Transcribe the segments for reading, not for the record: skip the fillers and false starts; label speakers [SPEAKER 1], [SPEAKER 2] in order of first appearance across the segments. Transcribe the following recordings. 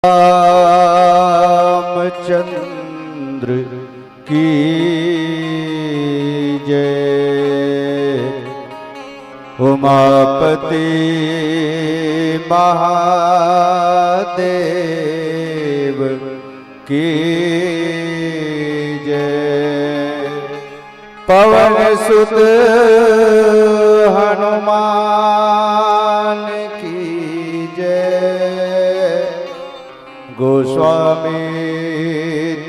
[SPEAKER 1] रामचंद्र की जय। उमापति महादेव की जय। पवन सुत हनुमान की जय। गोस्वामी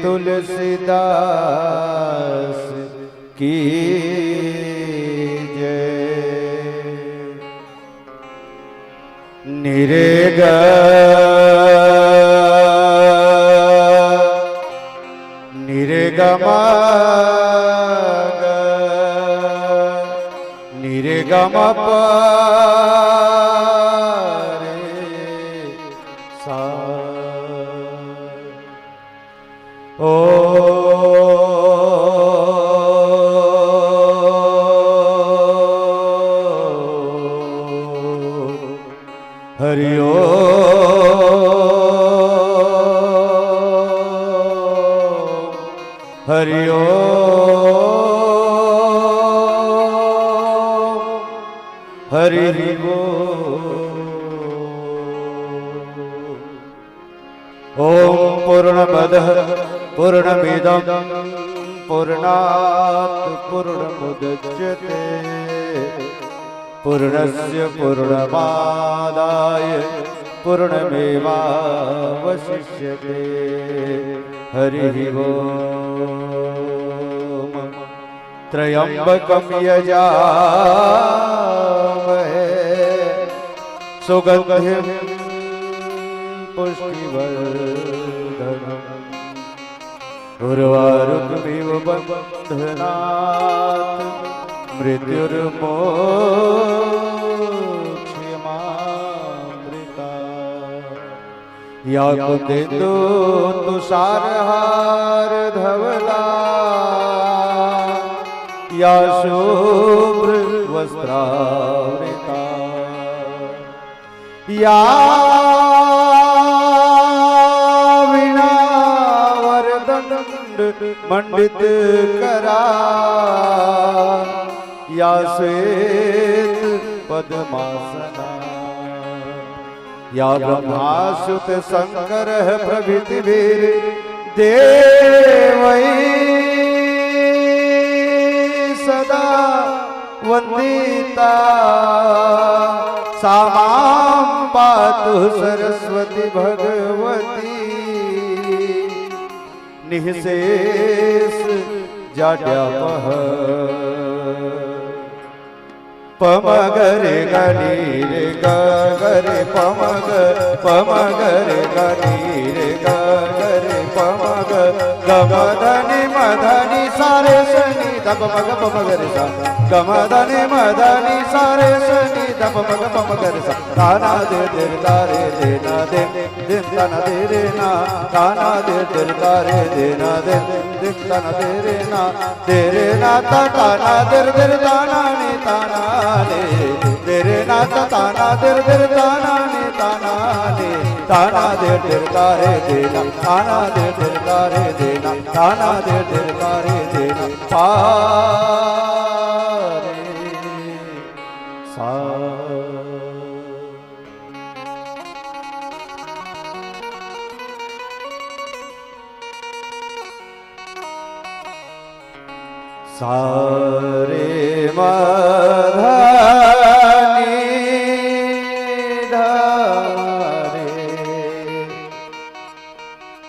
[SPEAKER 1] तुलसीदास की जय। निरेगम सा ओ हरि ओ हरि ओ हरि ओ। ओम पूर्णमदः पूर्णमिदं पूर्णात् पूर्णमुदच्यते पूर्णस्य पूर्णमादाय पूर्णमेवावशिष्यते। हरि ओम। त्र्यंबकं यजामहे सुगंधिं पुष्टिवर्धनम् उर्वारुकमिव बन्धनात् मृत्युर्मोक्षयमामृता। या कुन्देन्दु तुषारहार धवला या शुभ्र वस्त्रावृता। या मंडित करा या श्वेत पद्मासना। या ब्रह्मासुत शंकर प्रभृति वीर देवै सदा वंदिता। सा मां पातु सरस्वती भगवती निःशेष जाड्यापः। पमगरे गनि रे गरे पमग पमगरे गनि रे गरे पमग गमधनि मधनि सारे सनि दप मग पमगरे सा। गमधनि मधनि सारे सनि दप मग पमगरे सा। ताना दे दिल तारे देना दे दिन तना दे रे ना। ताना दे दिल तारे देना दे दिन तना दे रे ना। तेरे ना ताना दिल दिल ताना नी ताना तेरे नाता ताना दिल दिल ताना ने ताना दे। ताना दिल दिल तारे देना ताना दिल दिल तारे देना ताना दिल दिल तारे देना पारे सा। सारे मधनि धारे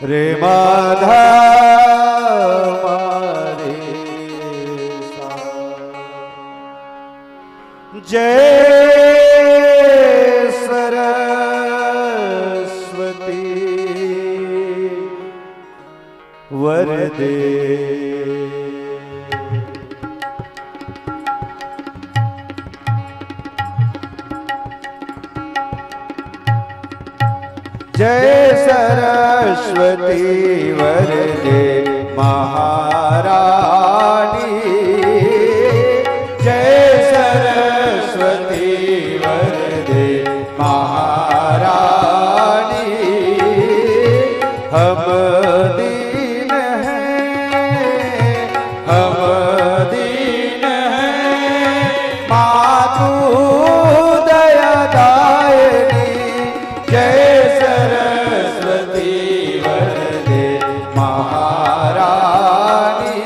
[SPEAKER 1] रे माधा मारे सा। जय सरस्वती वरदे। जय सरस्वती वरदे महारानी। जय सरस्वती वरदे महारानी। हम दीन हैं, हम दीन हैं। मातु दयादायिनी जय सरस्वती वरदे महारानी,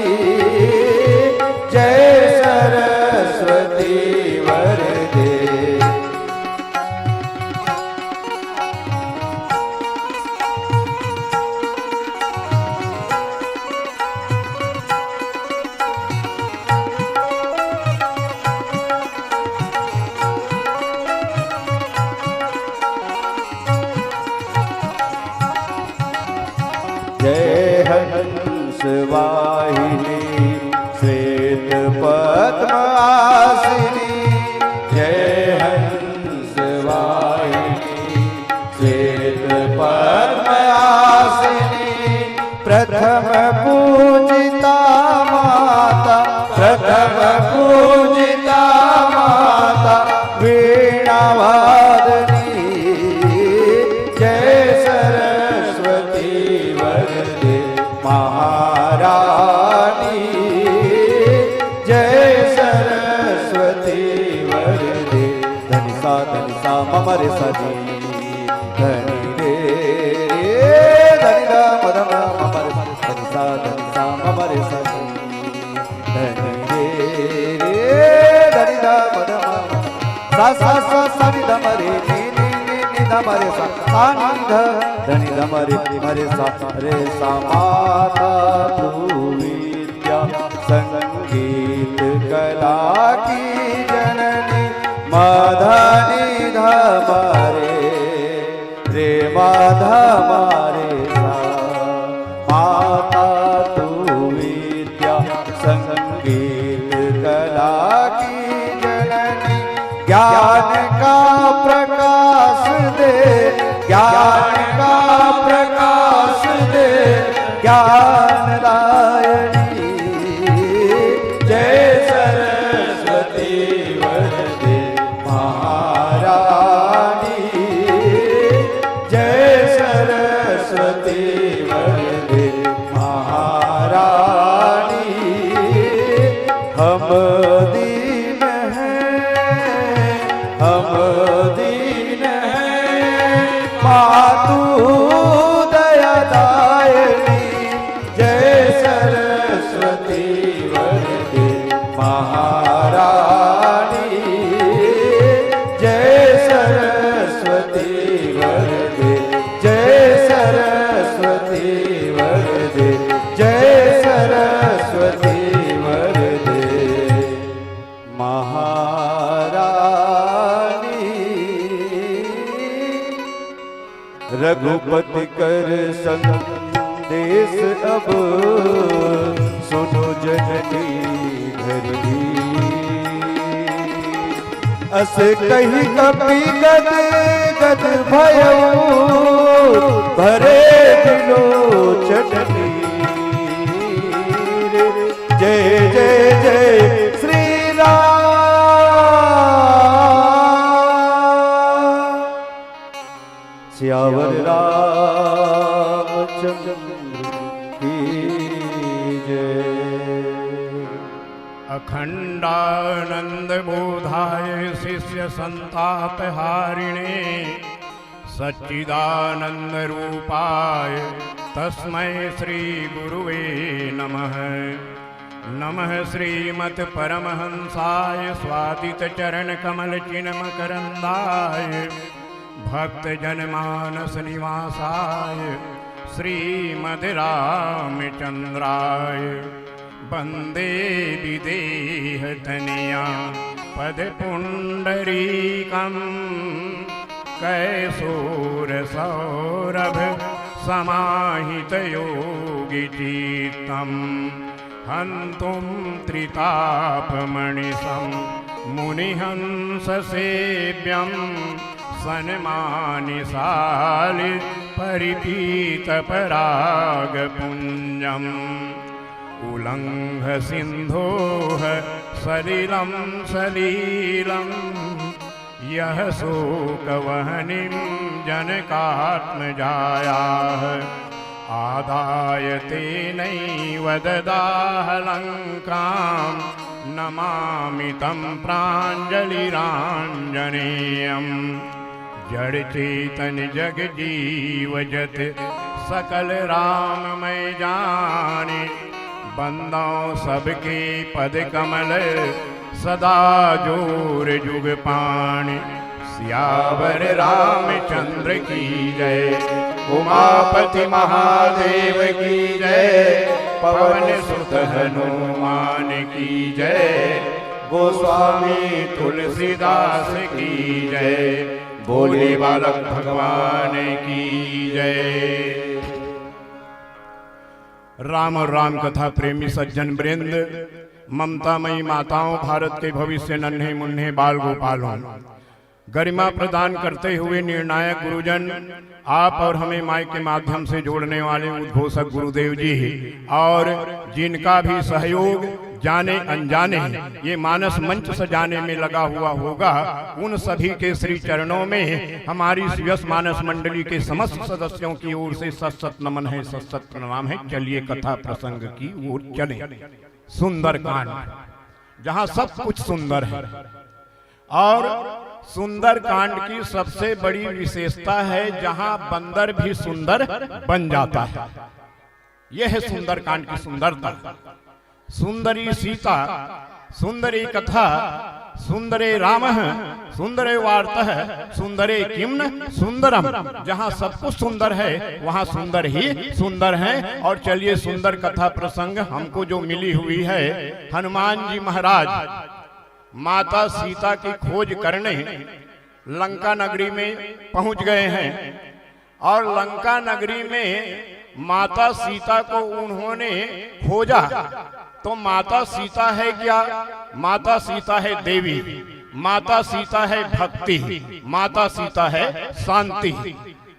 [SPEAKER 1] जय सरस्वती वरदे। जय हंस वाहिनी श्वेत पद्मासिनी, जय हंस वाहिनी श्वेत पद्मासिनी। प्रथम पूजिता माता, प्रथम पूजिता माता वीणावादनी, जय सरस्वती वरदे महारानी, जय सरस्वती वरदे। धनि सा मम रे सजी धनि रे धनि ध मद मम रे धनि सा मम रे सजी धनि रे धनि ध मद मम सा सा सा सा नि ध म रे नि नि नि ध म रे सा सा नि ध धनि ध म रे सा रे सा। माता तू विद्या संगीत कला की जननी, माधनि ध म रे माधा मारे सा। माता तू विद्या संगीत कला की जननी, ज्ञान का प्रकाश दे, ज्ञान का प्रकाश दे, ज्ञानदायिनी, जय सरस्वती वरदे महारानी, जय सरस्वती वरदे महारानी। हम दीन हैं, हम दीन हैं। मातु दयादायिनी जय सरस्वती वरदे महारानी, जय सरस्वती वरदे, जय सरस्वती वरदे, जय सरस्वती वरदे महारानी। रघुपति कर संदेश अब सुनो जननी धरनी, अस कही कपि गद गद भयो भरे बिलोचनी। जय जय जय श्री राम, सियावर रामचंद्र की जय।
[SPEAKER 2] अखंडानंद बोधाय शिष्य संताप हारिणे, सच्चिदानंद रूपाय तस्मै श्री गुरुवे नमः। नमः श्रीमत् परमहंसाय स्वादित चरण कमल चिन्मकरंदाय, भक्त जनमानस निवासाय श्रीमद् रामचंद्राय। वंदे विदेह तनया पद पुंडरीकं, कैशोर सौरभ समाहित योगी चित्तं, हन्तुं त्रितापमणिसं मुनिहंस सेव्यं, सन्मानिशालि परिपीत परागपुञ्जम्। उल्लंघ सिंधोः सलिलं सलीलं, यः शोकवहनिं जनकात्मजायाः आदाय तेनैव ददाह लङ्कां नमामि तं प्राञ्जलिराञ्जनेयम् जड़ चेतन जग जीव जत सकल राममय जाने बंदों सबके पद कमल सदा जोर जुग पाने सियावर रामचंद्र की जय उमापति महादेव की जय पवन सुत हनुमान की जय गोस्वामी तुलसीदास की जय बोले बालक भगवान की जय। राम और राम कथा प्रेमी सज्जन वृंद, ममतामयी माताओं, भारत के भविष्य नन्हे मुन्ने बाल गोपालों, गरिमा प्रदान करते हुए निर्णायक गुरुजन, आप और हमें माइक के माध्यम से जोड़ने वाले उद्घोषक गुरुदेव जी और जिनका भी सहयोग जाने अनजाने ये मानस मंच सजाने में लगा हुआ होगा, उन सभी के श्री चरणों में हमारी यश मानस मंडली के समस्त सदस्यों की ओर से सत नमन है, सत प्रणाम है। चलिए कथा प्रसंग की ओर चलें। सुंदर कांड, जहाँ सब कुछ सुंदर है और सुंदर कांड की सबसे बड़ी विशेषता है जहां बंदर भी सुंदर बन जाता है। यह है सुंदर कांड की सुंदरता। सुंदरी सीता, सुंदरी कथा, सुंदरे रामः, सुंदरे वार्तः, सुंदरे किम्न सुंदरम। जहां सब कुछ सुंदर है वहां सुंदर ही सुंदर है। और चलिए सुंदर कथा प्रसंग हमको जो मिली हुई है, हनुमान जी महाराज माता सीता की खोज करने लंका नगरी में पहुंच गए हैं और लंका नगरी में माता सीता को उन्होंने खोजा। तो माता सीता है क्या? माता सीता है देवी, माता सीता है भक्ति, माता सीता है शांति।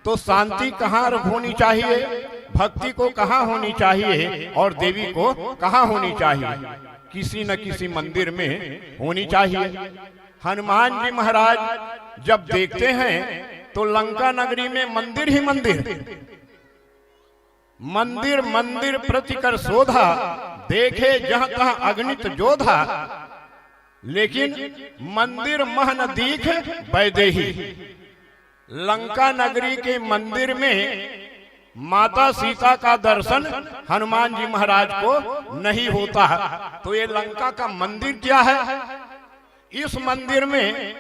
[SPEAKER 2] तो शांति कहाँ होनी चाहिए, भक्ति को कहाँ होनी चाहिए और देवी को कहाँ होनी चाहिए? किसी न किसी मंदिर में होनी चाहिए। हनुमान जी महाराज जब देखते हैं तो लंका नगरी में मंदिर ही मंदिर, मंदिर मंदिर प्रतिकर शोधा, देखे जहां तहां अगणित जोधा, लेकिन मंदिर मह न दीख वैदेही। लंका नगरी के मंदिर में माता सीता का दर्शन हनुमान जी महाराज को नहीं होता। तो ये लंका का मंदिर क्या है? इस मंदिर में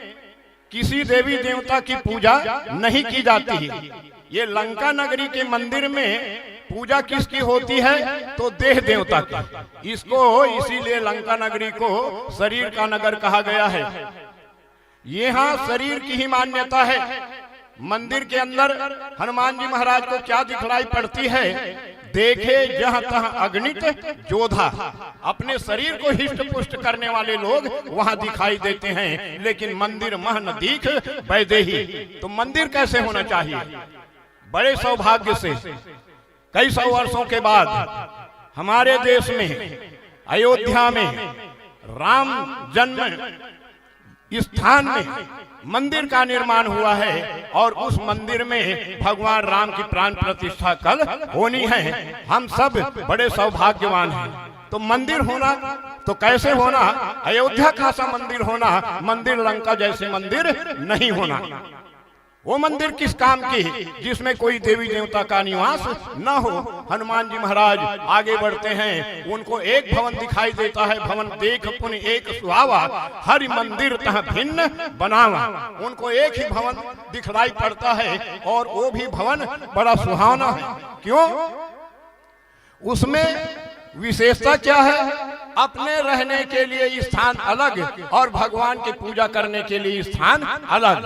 [SPEAKER 2] किसी देवी देवता की पूजा नहीं की जाती है। ये लंका नगरी के मंदिर में पूजा किसकी होती है? तो देह देवता की। इसको इसीलिए लंका नगरी को शरीर का नगर कहा गया है। यहाँ शरीर की ही मान्यता है। मंदिर के अंदर हनुमान जी महाराज को क्या दिखलाई पड़ती है? देखे जहां तहां अगणित जोधा, अपने शरीर को हिष्ट पुष्ट करने वाले लोग वहां दिखाई देते हैं, लेकिन मंदिर मह न दीख वैदेही। तो मंदिर कैसे होना चाहिए? बड़े सौभाग्य से कई सौ वर्षों के बाद हमारे देश में अयोध्या में राम जन्म स्थान में मंदिर का निर्माण हुआ है और उस मंदिर में भगवान राम की प्राण प्रतिष्ठा कल होनी है। हम सब बड़े सौभाग्यवान हैं। तो मंदिर होना तो कैसे होना? अयोध्या का सा मंदिर होना, मंदिर लंका जैसे मंदिर नहीं होना। वो मंदिर किस काम की? जिसमें कोई देवी देवता का निवास न हो। हनुमान जी महाराज आगे बढ़ते हैं, उनको एक भवन दिखाई देता है। भवन देख पुन एक सुहावा, हरि मंदिर तह भिन्न बनावा। उनको एक ही भवन दिखलाई पड़ता है और वो भी भवन बड़ा सुहावना है। क्यों? उसमें विशेषता क्या है? अपने रहने के लिए स्थान अलग और भगवान की पूजा करने के लिए स्थान अलग,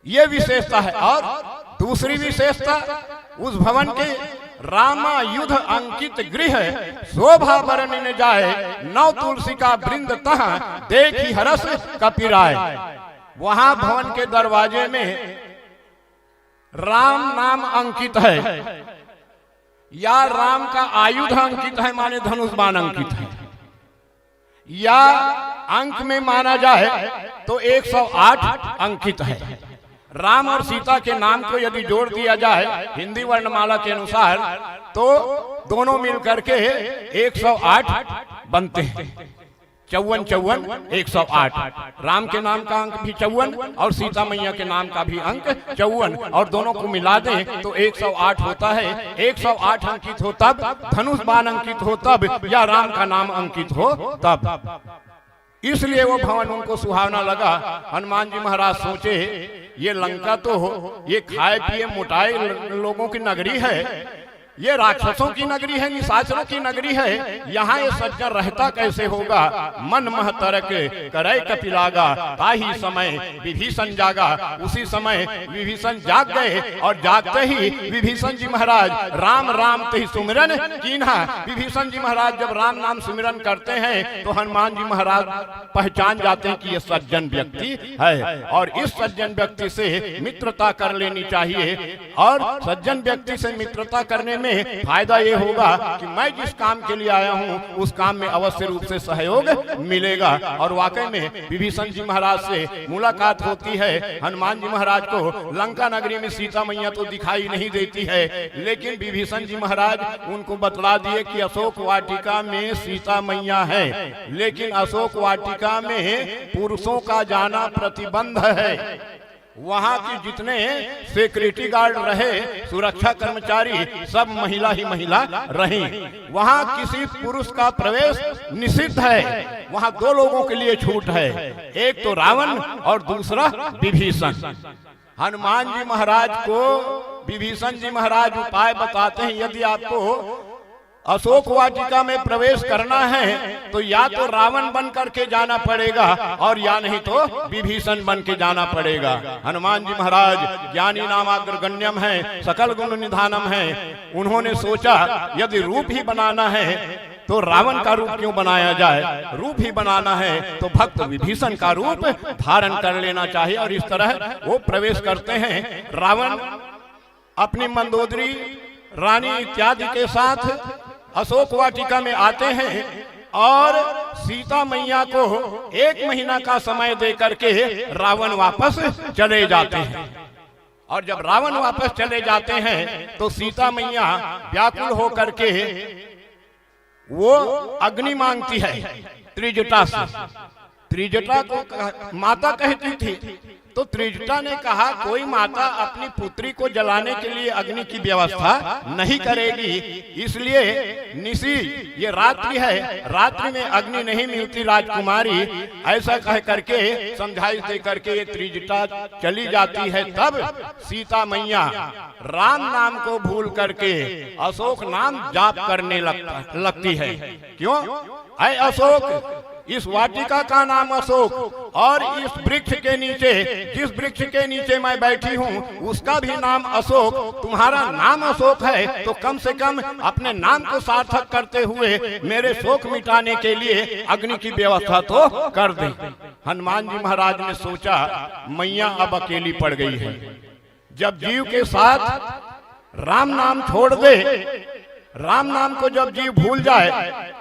[SPEAKER 2] ये विशेषता है। और दूसरी विशेषता, उस भवन के रामायुध अंकित गृह शोभा वर्णन जाए, नौ तुलसी का वृंद तह देखी हरस कपिराय। वहां भवन के दरवाजे में राम नाम अंकित है या राम का आयुध अंकित है, माने धनुष बाण अंकित है, या अंक में माना जाए तो 108 अंकित है। राम और सीता के नाम को यदि जोड़ दिया जाए हिंदी वर्णमाला के अनुसार तो दोनों मिलकर के 108 बनते हैं। 54 54 108। राम के नाम का अंक भी 54 और सीता मैया के नाम का भी अंक 54 और दोनों को मिला दें तो 108 होता है। 108 अंकित हो तब, धनुष बाण अंकित हो तब, या राम का नाम अंकित हो तब। इसलिए वो भवन उनको सुहावना लगा। हनुमान जी महाराज सोचे ये लंका तो ये खाए पिए मोटाए लोगों की नगरी है, ये राक्षसों की नगरी है, निशाचरों की नगरी है, यहाँ ये सज्जन रहता कैसे होगा। मन मह तरक करे कपिलागा, ताही समय विभीषण जागा। उसी समय विभीषण जाग गए और जागते ही विभीषण जी महाराज राम राम ते सुमिरन कीन्हा। विभीषण जी महाराज जब राम नाम सुमिरन करते हैं तो हनुमान जी महाराज पहचान जाते हैं कि ये सज्जन व्यक्ति है और इस सज्जन व्यक्ति से मित्रता कर लेनी चाहिए। और सज्जन व्यक्ति से मित्रता करने में फायदा ये होगा कि मैं जिस काम के लिए आया हूं उस काम में अवश्य रूप से सहयोग मिलेगा। और वाकई में विभीषण जी महाराज से मुलाकात होती है। हनुमान जी महाराज को लंका नगरी में सीता मैया तो दिखाई नहीं देती है, लेकिन विभीषण जी महाराज उनको बतला दिए कि अशोक वाटिका में सीता मैया है, लेकिन अशोक वाटिका में पुरुषों का जाना प्रतिबंध है। वहां की जितने सिक्योरिटी गार्ड रहे, सुरक्षा कर्मचारी, सब महिला ही महिला रही। वहां किसी पुरुष का प्रवेश निषिद्ध है। वहां दो लोगों के लिए छूट है, एक तो रावण और दूसरा विभीषण। हनुमान जी महाराज को विभीषण जी महाराज उपाय बताते हैं, यदि आपको अशोक वाटिका में प्रवेश करना है तो या तो रावण बन करके जाना पड़ेगा और या नहीं तो विभीषण बन के जाना पड़ेगा। हनुमान जी महाराज ज्ञानी नामाग्रगण्यम है, सकल गुण निधानम है। उन्होंने सोचा यदि रूप ही बनाना है तो रावण का रूप क्यों बनाया जाए, रूप ही बनाना है तो भक्त विभीषण का रूप धारण कर लेना चाहिए। और इस तरह वो प्रवेश करते हैं। रावण अपनी मंदोदरी रानी इत्यादि के साथ अशोक वाटिका में आते हैं और सीता मैया को 1 महीना का समय दे करके रावण वापस चले जाते हैं। और जब रावण वापस चले जाते हैं तो सीता मैया व्याकुल होकर के वो अग्नि मांगती है त्रिजटा से। त्रिजटा को माता कहती थी, तो त्रिजटा ने कहा कोई माता अपनी पुत्री को जलाने के लिए अग्नि की व्यवस्था नहीं करेगी, इसलिए निशी ये रात्रि है, रात्रि में अग्नि नहीं मिलती राजकुमारी। ऐसा कह करके समझाइश दे करके ये त्रिजटा चली जाती है। तब सीता मैया राम नाम को भूल करके अशोक नाम जाप करने लगती है। क्यों? ऐ अशोक, इस वाटिका का नाम अशोक और इस वृक्ष के नीचे, जिस वृक्ष के नीचे मैं बैठी हूँ उसका भी नाम अशोक। तुम्हारा नाम अशोक है तो कम से कम अपने नाम को सार्थक करते हुए मेरे शोक मिटाने के लिए अग्नि की व्यवस्था तो कर दे। हनुमान जी महाराज ने सोचा मैया अब अकेली पड़ गई है। जब जीव के साथ राम नाम छोड़ दे, राम नाम को जब जीव भूल जाए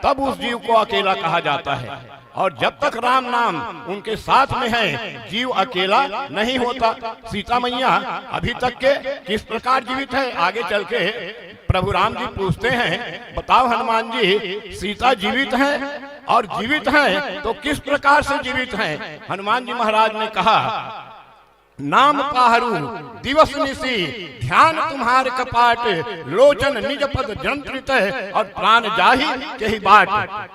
[SPEAKER 2] तब उस जीव को अकेला कहा जाता है। और जब तक राम नाम उनके साथ में है जीव अकेला नहीं होता। सीता मैया अभी तक के किस प्रकार जीवित है, आगे चल के प्रभु राम जी पूछते हैं, बताओ हनुमान जी सीता जीवित है और जीवित है तो किस प्रकार से जीवित है। हनुमान जी महाराज ने कहा नाम पाहरू दिवस निशी, ध्यान तुम्हारे कपाट, लोचन निज पद जंत्रित है और प्राण जाही के ही बाट।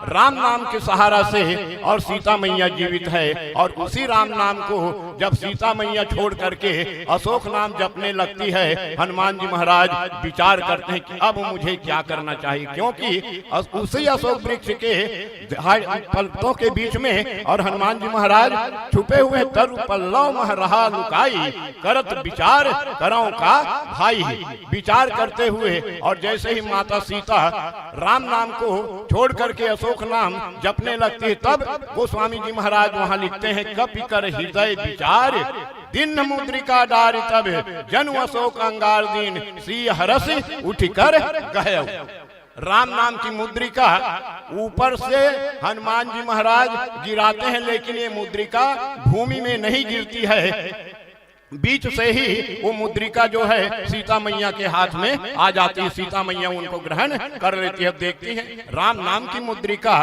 [SPEAKER 2] राम नाम के सहारा से और सीता मैया जीवित है। और उसी राम नाम को जब सीता मैया छोड़ करके अशोक नाम जपने लगती है, हनुमान जी महाराज विचार करते हैं कि अब मुझे क्या करना चाहिए, क्योंकि उसी अशोक वृक्ष के पलकों के बीच में और हनुमान जी महाराज छुपे हुए तरु पल्लव मह रहा करत विचार करौ का भाई। विचार करते हुए और जैसे ही माता सीता राम नाम को छोड़ करके अशोक नाम जपने लगती है, तब गोस्वामी जी महाराज वहां लिखते हैं कपि कर हृदय विचार, दिन मुद्रिका डार तब जनु अशोक अंगार दीन, सी हरस उठ कर गए। राम नाम की मुद्रिका ऊपर से हनुमान जी महाराज गिराते हैं, लेकिन ये मुद्रिका भूमि में नहीं गिरती है, बीच से ही वो मुद्रिका जो है सीता मैया के हाथ में आ जाती है। सीता मैया उनको ग्रहण कर लेती है। अब देखती है राम नाम की मुद्रिका,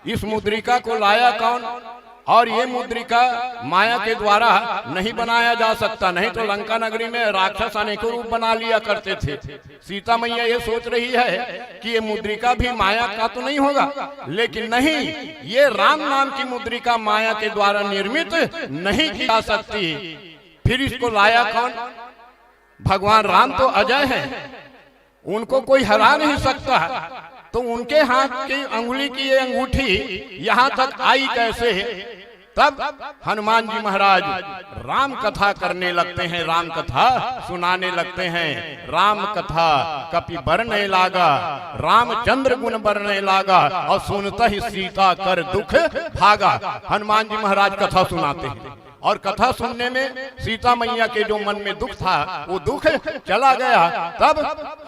[SPEAKER 2] इस मुद्रिका को लाया कौन? और ये मुद्रिका माया के द्वारा नहीं बनाया जा सकता, नहीं तो लंका नगरी में राक्षस अनेकों रूप बना लिया करते थे। सीता मैया ये सोच रही है कि ये मुद्रिका भी माया का तो नहीं होगा, लेकिन नहीं, ये राम नाम की मुद्रिका माया के द्वारा निर्मित नहीं की जा सकती। फिर इसको लाया कौन? भगवान राम तो अजय हैं, उनको कोई हरा नहीं सकता। तो उनके हाथ की अंगुली की ये अंगूठी यहां तक आई कैसे? तब हनुमान जी महाराज राम कथा करने लगते हैं, राम कथा सुनाने लगते हैं। राम कथा कपि बरने लागा, रामचंद्र गुण बरने लागा, और सुनता ही सीता कर दुख भागा। हनुमान जी महाराज कथा सुनाते हैं, और कथा सुनने में सीता मैया के जो मन में दुख था वो दुख चला गया। तब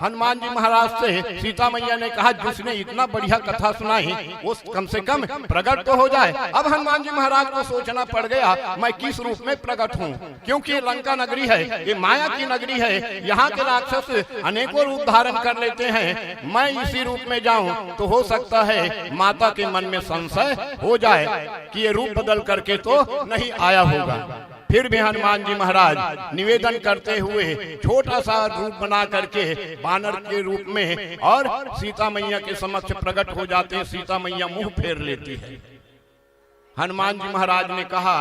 [SPEAKER 2] हनुमान जी महाराज से सीता मैया ने कहा, जिसने इतना बढ़िया कथा सुनाई वो कम से कम प्रकट तो हो जाए। अब हनुमान जी महाराज को सोचना पड़ गया, मैं किस रूप में प्रकट हूँ, क्योंकि ये लंका नगरी है, ये माया की नगरी है, यहाँ के राक्षस अनेकों रूप धारण कर लेते हैं। मैं इसी रूप में जाऊं तो हो सकता है माता के मन में संशय हो जाए कि ये रूप बदल करके तो नहीं आया हो। फिर भी हनुमान जी महाराज निवेदन करते हुए छोटा सा रूप बना करके बानर के रूप में और सीता मैया के समक्ष प्रकट हो जाते हैं। सीता मैया मुंह फेर लेती है। हनुमान जी महाराज ने कहा,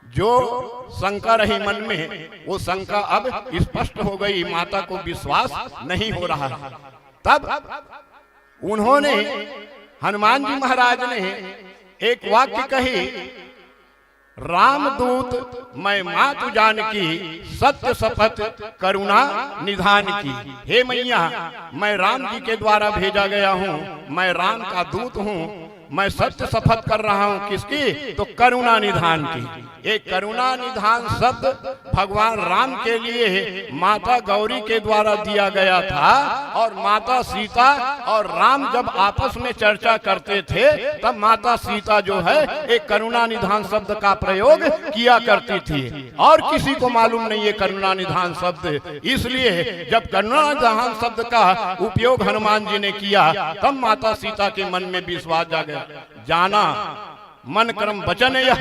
[SPEAKER 2] जो शंका रही मन में वो शंका अब स्पष्ट हो गई, माता को विश्वास नहीं हो रहा। तब उन्होंने, हनुमान जी महाराज ने एक वाक्य कही, रामदूत मैं मातु जानकी, सत्य शपथ करुणा निधान की। हे मैया, मैं राम जी के द्वारा भेजा गया हूँ, मैं राम का दूत हूँ, मैं सत्य शपथ कर रहा हूँ। किसकी? तो करुणा निधान की। एक करुणा निधान शब्द भगवान राम के लिए माता गौरी के द्वारा दिया गया था, और माता सीता और राम जब आपस में चर्चा करते थे तब माता सीता जो है एक करुणा निधान शब्द का प्रयोग किया करती थी, और किसी को मालूम नहीं है करुणा निधान शब्द। इसलिए जब करुणा निधान शब्द का उपयोग हनुमान जी ने किया तब माता सीता के मन में विश्वास जागा। जाना मन कर्म वचन यह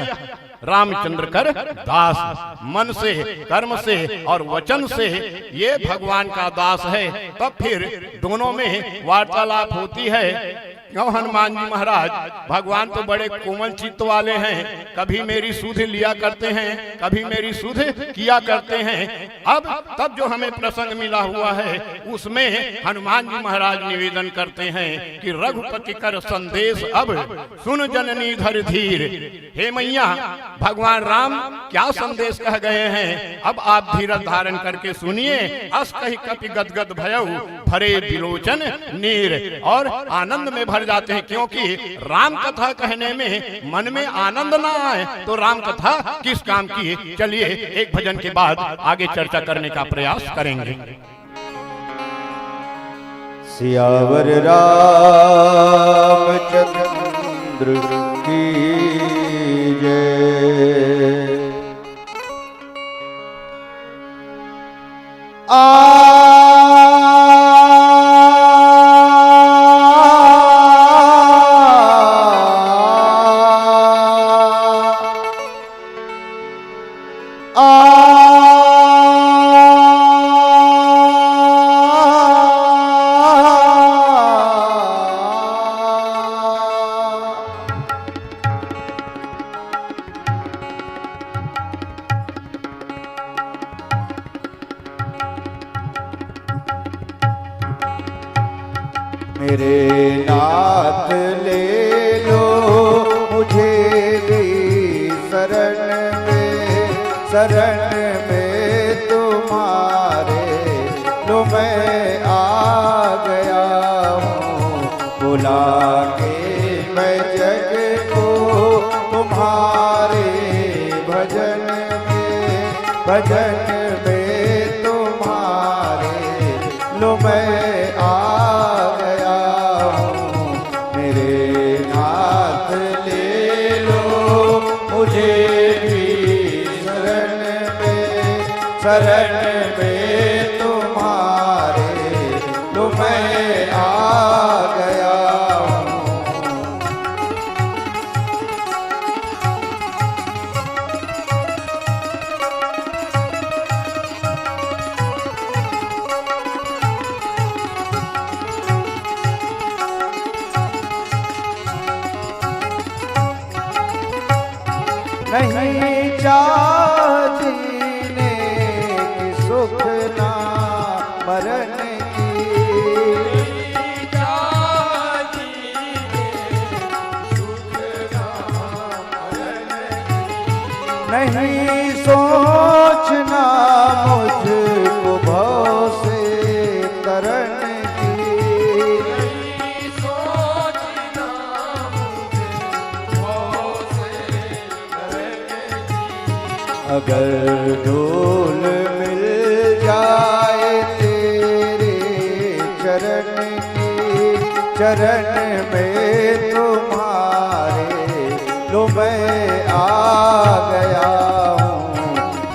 [SPEAKER 2] रामचंद्र कर दास, मन से, कर्म से और वचन से ये भगवान का दास है। तब फिर दोनों में वार्तालाप होती है। हनुमान जी महाराज भगवान तो बड़े कोमल चित्त वाले हैं, कभी मेरी सुध लिया करते हैं, कभी मेरी सुध किया करते हैं। अब तब जो हमें प्रसंग मिला हुआ है उसमें हनुमान जी महाराज निवेदन करते हैं कि रघुपति कर संदेश अब सुन जननी धर धीर। हे मैया, भगवान राम क्या संदेश कह गए हैं, अब आप धीरज धारण करके सुनिए। अस कही कपि गदगद भयउ भरे बिलोचन नीर, और आनंद में भर जाते हैं, क्योंकि राम कथा कहने में मन में आनंद ना आए तो राम कथा किस काम की। चलिए एक भजन के बाद आगे चर्चा करने का प्रयास करेंगे।
[SPEAKER 1] सियावर रामचंद्र की जय। मेरे नाथ ले लो मुझे भी शरण में तुम्हारे, लो मैं आ गया हूँ बुला के मैं जग को तुम्हारे भजन में तुम्हारे, लो मैं मुझे भी शरण शरण में तुम्हारे लो मैं आ गया हूँ। नहीं चाह जीने की सुख ना मरण की,
[SPEAKER 3] नहीं चाह जीने सुख ना मरण की,
[SPEAKER 1] नहीं सोचना मुझको भव से तरण की,
[SPEAKER 3] नहीं सोचना मुझे भव से डरने की।
[SPEAKER 1] अगर धूल मिल जाए तेरे चरण की, चरण में तुम्हारे लो मैं आ गया हूँ।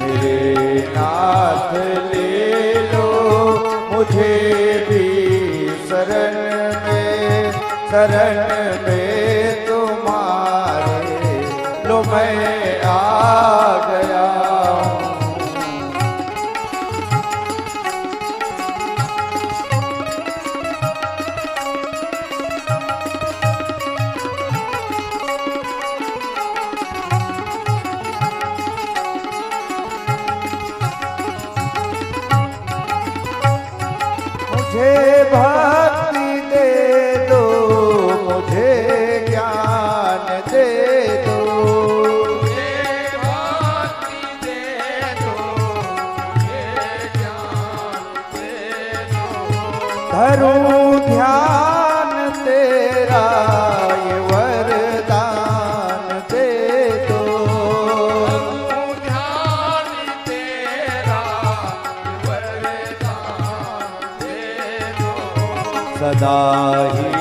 [SPEAKER 1] मेरे नाथ ले लो मुझे भी शरण में तुम्हारे लो मैं आ गया हूँ। मुझे भक्ति दे दो, मुझे ज्ञान दे दो,
[SPEAKER 3] मुझे भक्ति दे दो, मुझे ज्ञान दे दो।
[SPEAKER 1] धरूं ध्यान तेरा ये वरदान दे दो।
[SPEAKER 3] ध्यान तेरा वरदान दे दो।
[SPEAKER 1] सदा ही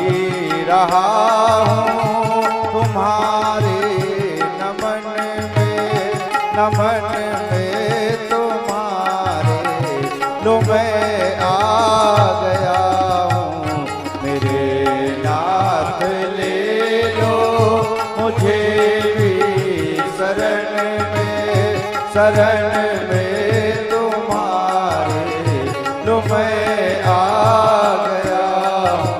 [SPEAKER 1] रहा हूँ तुम्हारे नमन में तुम्हारे लो मैं आ गया हूँ। मेरे नाथ ले लो मुझे भी शरण में तुम्हारे लो मैं आ गया हूँ।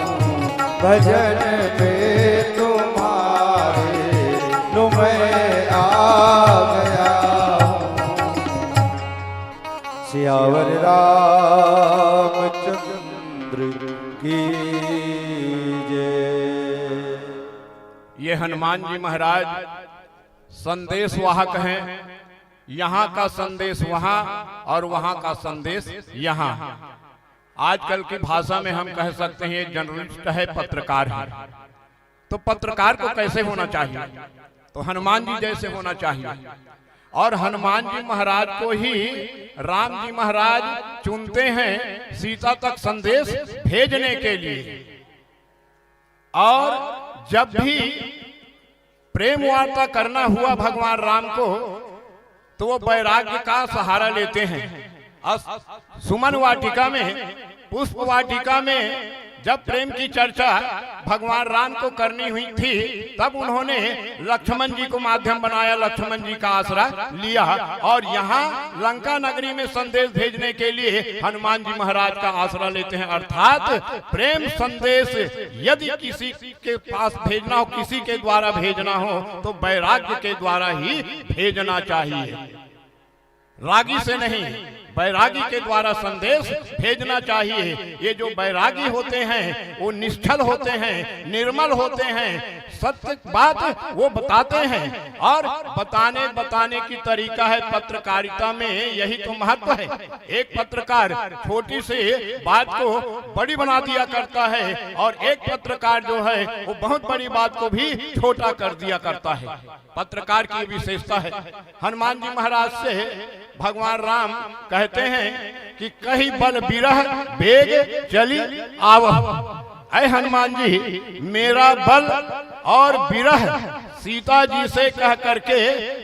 [SPEAKER 1] भजन में तुम्हारे लो मैं आ गया हूँ। सियावर रामचंद्र की जय।
[SPEAKER 2] ये हनुमान जी महाराज संदेश वाहक हैं। यहाँ का संदेश वहाँ और वहाँ का संदेश यहाँ। आजकल की भाषा में हम कह सकते हैं जर्नलिस्ट है, पत्रकार है। तो पत्रकार को कैसे होना चाहिए? तो हनुमान जी जैसे होना चाहिए। और हनुमान जी महाराज को ही राम जी महाराज चुनते हैं सीता तक संदेश भेजने के लिए। और जब भी प्रेम वार्ता करना हुआ भगवान राम को तो वो वैराग्य का सहारा लेते हैं। सुमन वाटिका में, पुष्प वाटिका में जब प्रेम की चर्चा भगवान राम को करनी हुई थी तब उन्होंने लक्ष्मण जी को माध्यम बनाया, लक्ष्मण जी का आसरा लिया। और यहाँ लंका नगरी में संदेश भेजने के लिए हनुमान जी महाराज का आसरा लेते हैं। अर्थात प्रेम संदेश यदि किसी के पास भेजना हो, किसी के द्वारा भेजना हो तो वैराग्य के द्वारा ही भेजना चाहिए, रागी से नहीं, बैरागी के द्वारा संदेश भेजना चाहिए। ये जो बैरागी होते हैं वो निष्ठल होते हैं, निर्मल होते हैं, सत्य बात वो बताते हैं। और बताने की तरीका है पत्रकारिता में, यही तो महत्व है। एक पत्रकार छोटी सी बात को बड़ी बना दिया करता है और एक पत्रकार जो है वो बहुत बड़ी बात को भी छोटा कर दिया करता है। पत्रकार की विशेषता है। हनुमान जी महाराज से भगवान राम कहते हैं कि कहीं बल बिरह बेग चली आवह। ऐ हनुमान जी, मेरा बल और बिरह सीता जी से कह करके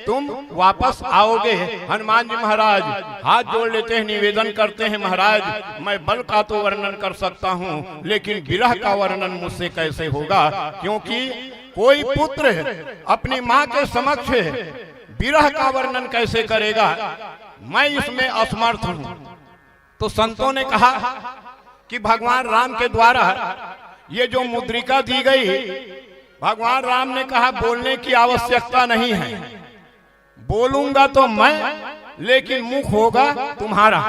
[SPEAKER 2] तुम वापस आओगे। हनुमान जी महाराज हाथ जोड़ लेते हैं, निवेदन करते हैं, महाराज मैं बल का तो वर्णन कर सकता हूँ, लेकिन विरह का वर्णन मुझसे कैसे होगा, क्योंकि कोई पुत्र अपनी माँ के समक्ष विरह का वर्णन कैसे करेगा, मैं इसमें असमर्थ हूँ। तो संतों ने कहा कि भगवान राम के द्वारा ये जो मुद्रिका दी गई, भगवान राम ने कहा बोलने की आवश्यकता नहीं है, बोलूंगा तो मैं, लेकिन मुख होगा तुम्हारा,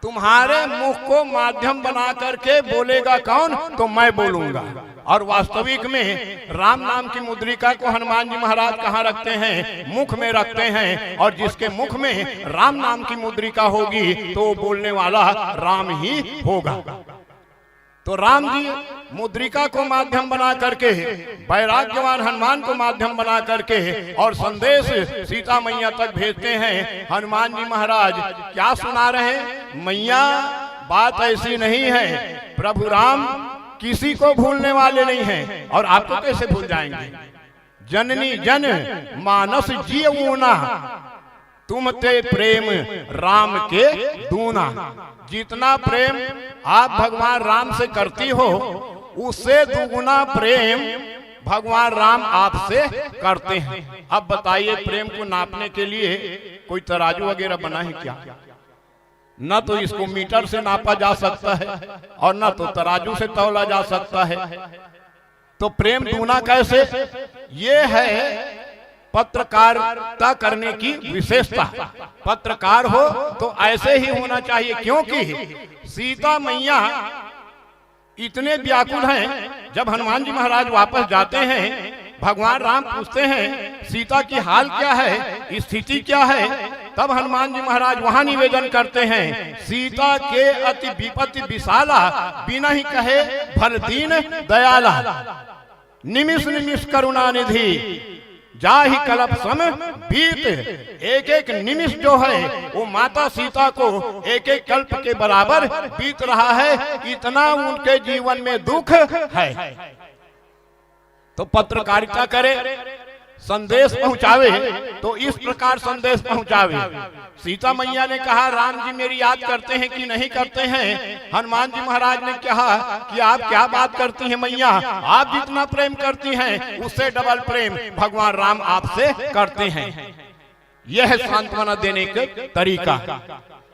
[SPEAKER 2] तुम्हारे मुख को माध्यम बना करके बोलेगा कौन, तो मैं बोलूंगा। और वास्तविक में राम नाम की मुद्रिका को हनुमान जी महाराज कहाँ रखते हैं, मुख में रखते हैं, और जिसके मुख में राम नाम की मुद्रिका होगी तो वो बोलने वाला राम ही होगा। तो राम जी मुद्रिका को माध्यम बना करके, वैराग्यवान हनुमान को माध्यम बना करके और संदेश सीता मैया तक भेजते हैं। हनुमान जी महाराज क्या सुना रहे हैं, मैया बात ऐसी नहीं है, प्रभु राम किसी को भूलने वाले नहीं हैं, और आपको कैसे भूल जाएंगे। जननी जन मानस जीवूना, तुम ते प्रेम राम के दूना। जितना प्रेम आप भगवान राम से करती हो, उससे दुगुना प्रेम भगवान राम आपसे करते हैं। अब बताइए, प्रेम को नापने के लिए कोई तराजू वगैरह बना है क्या? न तो इसको मीटर से नापा जा सकता है और न तो तराजू से तौला जा सकता है। तो प्रेम दूना कैसे? ये है पत्रकारिता करने की विशेषता। पत्रकार हो तो ऐसे ही होना चाहिए, क्योंकि सीता मैया इतने व्याकुल हैं। जब हनुमान जी महाराज वापस जाते हैं, भगवान राम पूछते हैं सीता की हाल क्या है, स्थिति क्या है, तब हनुमान जी महाराज वहां निवेदन करते हैं, सीता के अति विपत्ति विशाला, बिना ही कहे भल दीन दयाला, निमिष निमिष करुणा निधि, जाहि कल्प सम बीत। एक एक निमिष जो है वो माता सीता को एक एक कल्प के बराबर बीत रहा है, इतना उनके जीवन में दुख है। तो पत्रकारिता करे, संदेश पहुंचावे, तो इस प्रकार संदेश पहुंचावे। सीता मैया ने कहा राम जी मेरी याद करते हैं कि नहीं करते हैं? हनुमान जी महाराज ने कहा कि आप क्या बात करती हैं मैया, आप जितना प्रेम करती हैं उससे डबल प्रेम भगवान राम आपसे करते हैं। यह है सांत्वना देने का तरीका।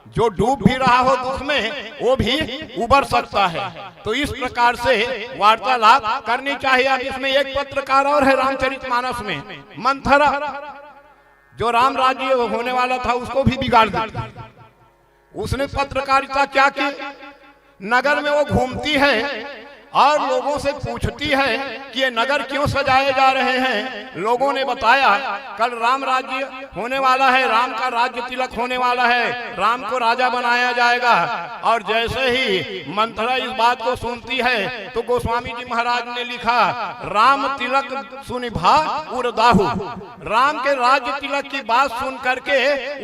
[SPEAKER 2] जो डूब भी रहा हो दुख में, वो भी उबर सकता है। तो इस प्रकार से वार्तालाप करनी चाहिए। अब इसमें एक पत्रकार और है रामचरितमानस में, मंथरा, जो राम राज्य होने वाला था उसको भी बिगाड़ दिया। उसने पत्रकारिता क्या की, नगर में वो घूमती है और लोगों से पूछती है कि ये नगर क्यों सजाए जा रहे हैं। लोगों ने बताया कल राम राज्य होने वाला है, राम का राज्य तिलक होने वाला है, राम को राजा बनाया जाएगा। और जैसे ही मंथरा इस बात को सुनती है तो गोस्वामी जी महाराज ने लिखा, राम तिलक सुनिभा उरदाहु। राम के राज्य तिलक की बात सुन करके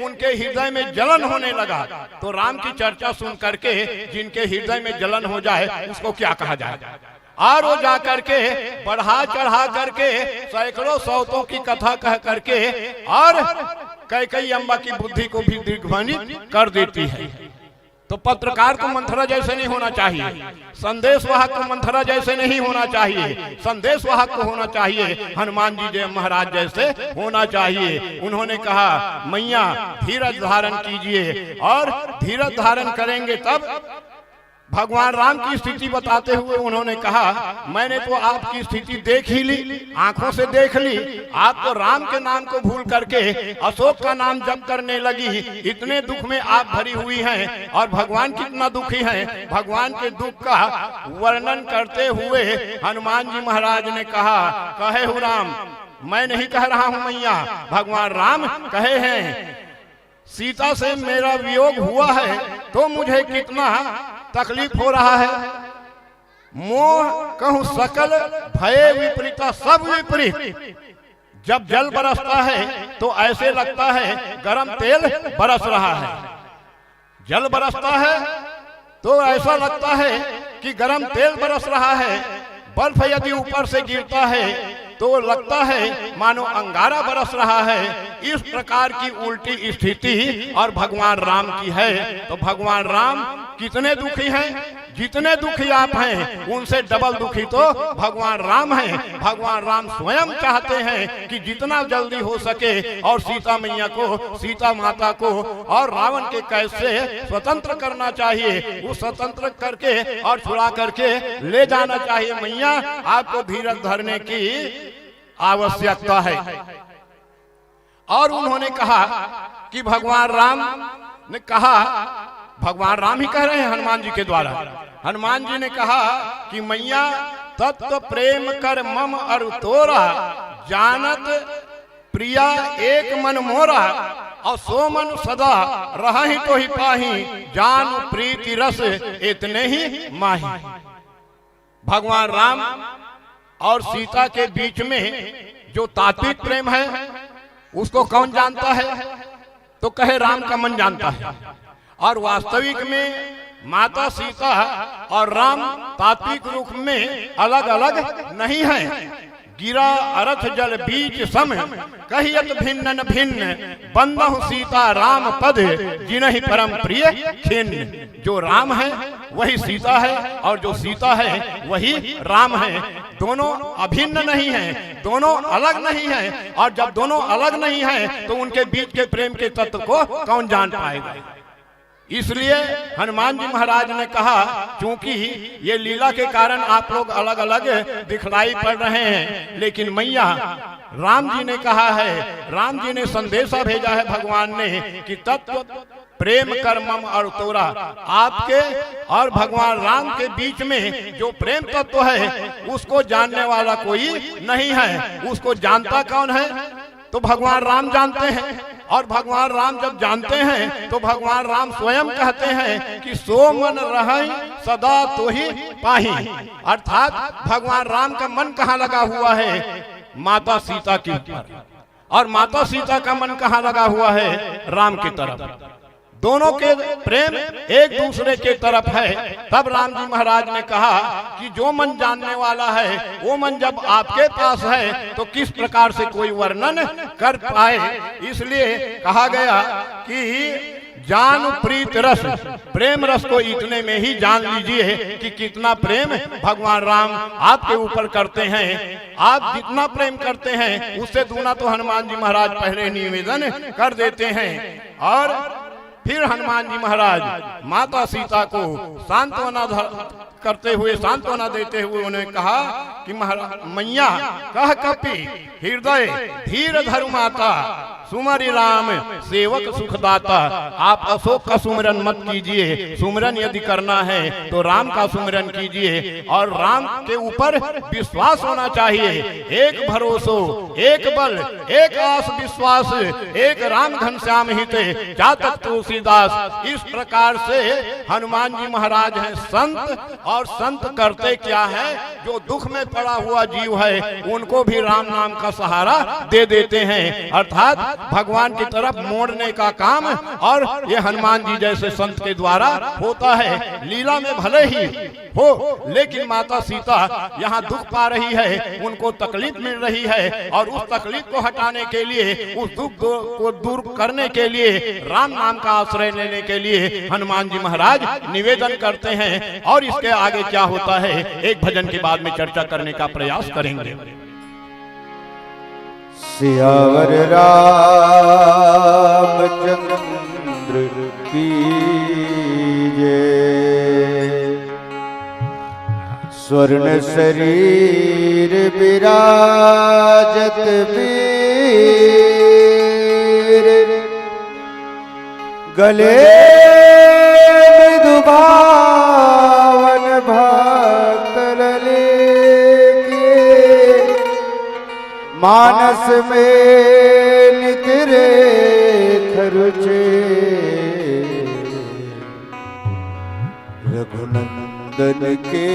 [SPEAKER 2] उनके हृदय में जलन होने लगा। तो राम की चर्चा सुन करके जिनके हृदय में जलन हो जाए उसको क्या कहा जाए। और वो जा करके बढ़ा चढ़ा करके सैकड़ों सौतों की कथा कह करके और कैकेयी अम्बा की बुद्धि को भी दिग्भ्रमित कर देती है। तो पत्रकार को मंथरा जैसे नहीं होना चाहिए, संदेशवाहक को मंथरा जैसे नहीं होना चाहिए, संदेशवाहक को होना चाहिए हनुमान जी जय महाराज जैसे होना चाहिए। उन्होंने कहा मैया धीरज धारण कीजिए, और धीरज धारण करेंगे तब भगवान राम की स्थिति बताते हुए उन्होंने कहा मैंने तो आपकी स्थिति देख ही ली, आंखों से देख ली। आप तो राम के नाम को भूल करके अशोक का नाम जप करने लगी। इतने दुख में आप भरी हुई हैं, और भगवान कितना दुखी हैं। भगवान के दुख का वर्णन करते हुए हनुमान जी महाराज ने कहा, कहे हूँ राम, मैं नहीं कह रहा हूँ मैया, भगवान राम कहे हैं, सीता से मेरा वियोग हुआ है तो मुझे कितना तकलीफ हो रहा है। मोह कहूं सकल भय विपरीता, सब विपरीत। जब जल बरसता है तो ऐसे लगता है गरम तेल बरस रहा है। जल बरसता है तो ऐसा लगता है कि गरम तेल बरस रहा है। बर्फ यदि ऊपर से गिरता है तो लगता है मानो अंगारा बरस रहा है। इस प्रकार की उल्टी स्थिति और भगवान राम की है। तो भगवान राम कितने दुखी हैं? जितने दुखी आप हैं उनसे डबल दुखी तो भगवान राम हैं। भगवान राम स्वयं चाहते हैं कि जितना जल्दी हो सके और सीता मैया को, सीता माता को और रावण के कैद से स्वतंत्र करना चाहिए। वो स्वतंत्र करके और छुड़ा करके ले जाना चाहिए। मैया आपको धीरज धरने की आवश्यकता है। और उन्होंने कहा कि भगवान राम ने कहा, भगवान राम ही कह रहे हैं हनुमान जी के द्वारा। हनुमान जी ने कहा कि मैया तत्व प्रेम कर मम अरु तोरा, जानत प्रिया एक मन मोरा, और सो मन सदा रही तो ही पाही, जान प्रीति रस इतने ही माही। भगवान राम और सीता के बीच में जो तात्विक प्रेम है उसको कौन जानता है? तो कहे राम का मन जानता है। और वास्तविक में माता सीता और राम तात्विक रूप में अलग अलग नहीं है। गिरा अरथ जल बीच सम, कहियत भिन्न भिन्न, बंदहु सीता राम पद, जिनहि परम प्रिय खिन्न। जो राम है वही सीता है और जो सीता है वही राम है। दोनों अभिन्न नहीं है, दोनों अलग नहीं है। और जब दोनों अलग नहीं है तो उनके बीच के प्रेम के तत्व को कौन जान पाएगा? इसलिए हनुमान जी महाराज ने कहा, क्योंकि ये लीला के कारण आप लोग अलग अलग दिखलाई पड़ रहे हैं, लेकिन मैया राम जी ने कहा है, राम जी ने संदेशा भेजा है भगवान ने कि तत्व प्रेम कर्मम और तोरा, आपके और भगवान राम के बीच में जो प्रेम तत्व है उसको जानने वाला कोई नहीं है। उसको जानता कौन है? तो भगवान राम जानते हैं। और भगवान राम जब जानते हैं तो भगवान राम स्वयं कहते हैं कि सो मन रहि सदा तो ही पाही। अर्थात भगवान राम का मन कहाँ लगा हुआ है? माता सीता के ऊपर। और माता सीता का मन कहाँ लगा हुआ है? राम की तरफ। दोनों के प्रेम एक दूसरे के तरफ है। तब राम जी महाराज ने कहा कि जो मन जानने वाला है वो मन जब आपके पास है तो किस प्रकार से कोई वर्णन कर पाए। इसलिए कहा गया कि जान प्रीत रस, प्रेम रस को इतने में ही जान लीजिए कि कितना प्रेम भगवान राम आपके ऊपर करते हैं। आप जितना प्रेम करते हैं उससे दूना तो हनुमान जी महाराज पहले निवेदन कर देते हैं। और फिर हनुमान जी महाराज माता सीता को सांत्वना करते हुए, सांत्वना देते हुए उन्होंने कहा कि मैया कह कपि हृदय धीर धरु माता, सुमरि राम सेवक सुखदाता। आप अशोक का सुमिरन मत कीजिए, सुमिरन यदि करना है तो राम का सुमिरन कीजिए। और राम के ऊपर विश्वास होना चाहिए। एक भरोसो, एक बल, एक आस विश्वास, एक राम घनश्याम हिते, जातक तुलसीदास। इस प्रकार से हनुमान जी महाराज हैं संत। और संत करते क्या है? जो दुख में पड़ा हुआ जीव है उनको भी राम नाम का सहारा दे देते हैं, अर्थात भगवान की तरफ मोड़ने का काम। और ये हनुमान जी जैसे संत के द्वारा होता है। लीला में भले ही हो, लेकिन माता सीता यहाँ दुख पा रही है, उनको तकलीफ मिल रही है। और उस तकलीफ को हटाने के लिए, उस दुख को दूर करने के लिए, राम नाम का आश्रय लेने के लिए हनुमान जी महाराज निवेदन करते हैं। और इसके आगे क्या होता है एक भजन के बाद में चर्चा करने का प्रयास करेंगे।
[SPEAKER 1] सियावर रामचंद्र की जय। स्वर्ण शरीर विराजत वीर, गले मृदुभावन भक्त ललिके, मानस में निकरे खरुचे। रघुनंदन के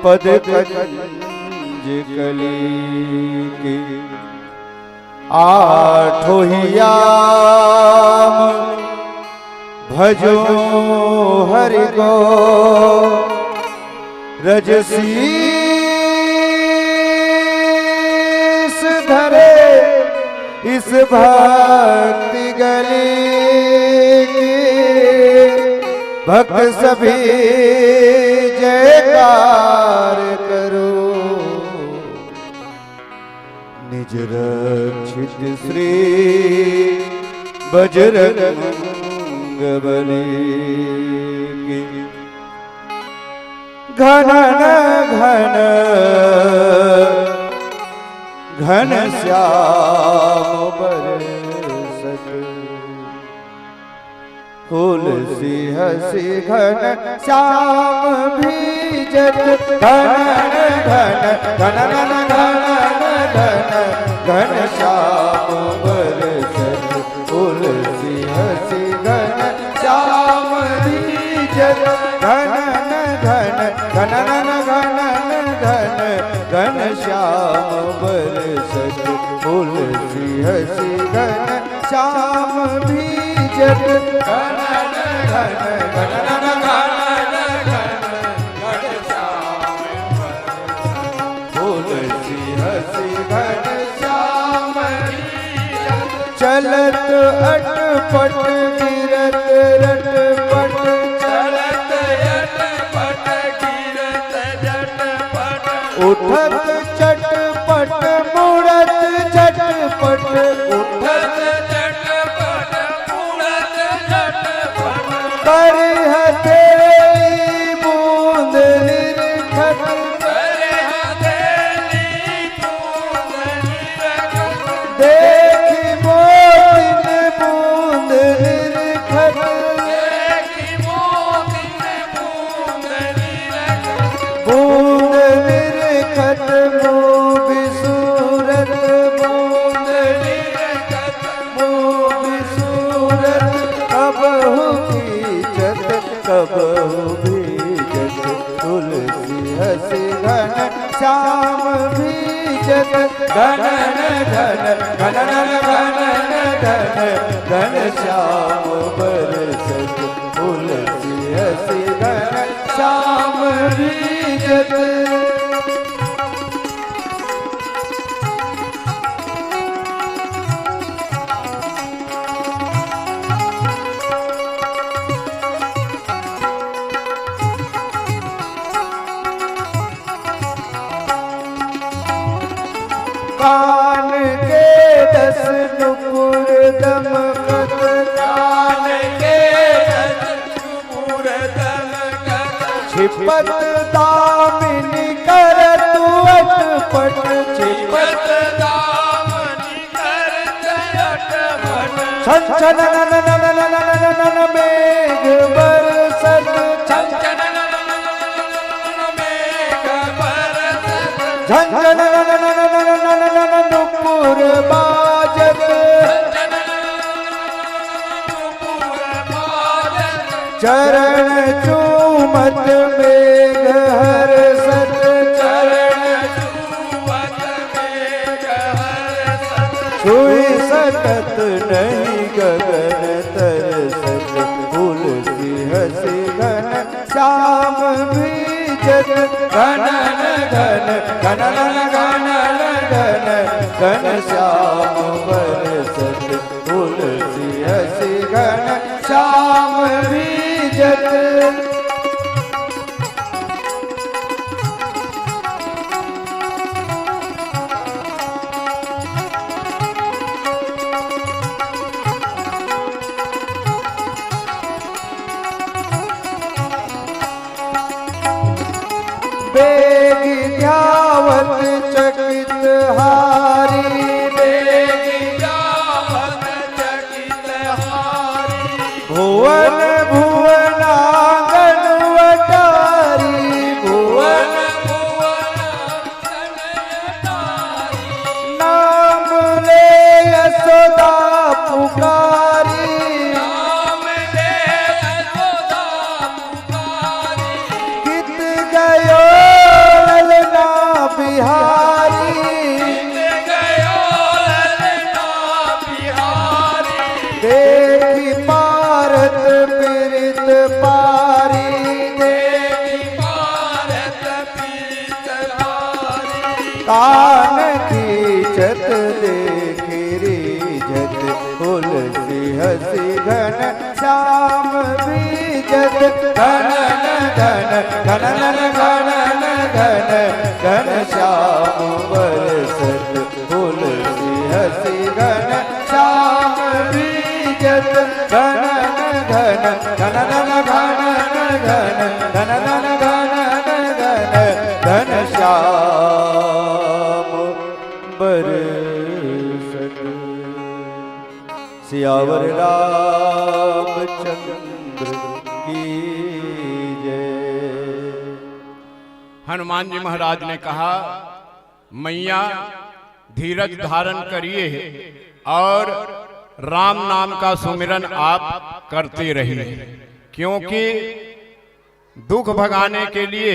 [SPEAKER 1] पद कंज कली के, आठो ही याम भजो हरि को। रजसी धरे इस भक्ति गली की भक्त सभी जयकार करो। निज रक्षित श्री बजरंग बली की घन घन घन श्याम बरसत फूल सी हसी घन श्याम भीजत घन घन घन घन घन घन घन श्याम बरसत फूल सी हसी घन श्याम भीजत घन घन घन घन घन घन घन श्याम बरसत फूल सी हसी घन श्याम भीजत घन घन घन घन घन घन श्याम फूल सी हसी घन श्याम भीजत चलत अटपट गिरत रटपट
[SPEAKER 3] चलत अटपट गिरत झटपट
[SPEAKER 1] उठत चटपट मुड़त झटपट उठत
[SPEAKER 3] झटपट मुड़त झटपट
[SPEAKER 1] कर हथेली बूंद निरखत
[SPEAKER 3] करे हथेली बूंद निरखत
[SPEAKER 1] देखी मोतिन बूंद निरखत
[SPEAKER 3] देखी मोतिन बूंद निरखत
[SPEAKER 1] बूंद निरखत मुँह बिसूरत बूंद
[SPEAKER 3] निरखत
[SPEAKER 1] मुँह बिसूरत कबहु कीचत कबहु भीजत तुलसी हसी घन श्याम भीजत घन घन घन घन घन घन श्याम बरसत तुलसी हसी घन श्याम भीजत कान के दस नुपुर दमकत
[SPEAKER 3] कान के नुपुर दमकत
[SPEAKER 1] छिपत दामिनी करत अटपट छिपत
[SPEAKER 3] छिपत दामनी करत अटपट
[SPEAKER 1] छन छन नन नन नन नन मेघ बरसत छन
[SPEAKER 3] मेघ बरसत
[SPEAKER 1] झन झन नन नन नन नन नन नुपुर बाजत
[SPEAKER 3] नुपुर बाजत
[SPEAKER 1] चरण चूमत मेघ हरसत
[SPEAKER 3] चरण छुअत मेघ हरसत
[SPEAKER 1] छुई सकत नहीं गगन तरसत फूल सी हसी घन श्याम भीजत घन घन घन घन घन घन घन श्याम बरसत फूल सी हसी घन श्याम भीजत बेग ध्यावत चकित हारी बेग
[SPEAKER 3] जावत चकित हारी
[SPEAKER 1] भुवन भुवनांगन वटारी भुवन
[SPEAKER 3] भुवन तनयतारी
[SPEAKER 1] नाम ले यशोदा पुकारी
[SPEAKER 3] नाम ले यशोदा पुकारी
[SPEAKER 1] गीत गयो ललना बिहारी
[SPEAKER 3] गीत गयो ललना बिहारी
[SPEAKER 1] देखी पारत पीरित पारी
[SPEAKER 3] देखी भारत पीत हारी
[SPEAKER 1] कान की छत घन घन श्याम बरसत तुलसी हसी घन श्याम बीजत घन घन श्याम बरसत। सियावर रामचंद्र की जय।
[SPEAKER 2] हनुमान जी महाराज ने कहा, मैया धीरज धारण करिए और राम नाम का सुमिरन आप करते रहिए, क्योंकि दुख भगाने के लिए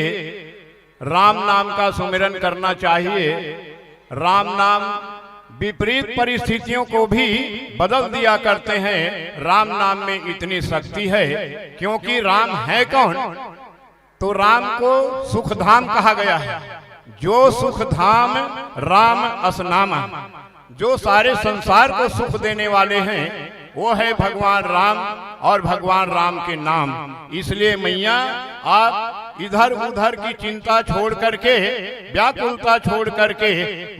[SPEAKER 2] राम नाम का सुमिरन करना चाहिए। राम नाम विपरीत परिस्थितियों को भी बदल दिया करते हैं। राम नाम में इतनी शक्ति है, क्योंकि राम है कौन? तो राम को सुखधाम कहा गया है। जो सुखधाम राम असनामा, जो सारे संसार को सुख देने वाले हैं, वो है भगवान राम और भगवान राम के नाम। इसलिए मैया आप इधर उधर की चिंता छोड़ करके, व्याकुलता छोड़ करके,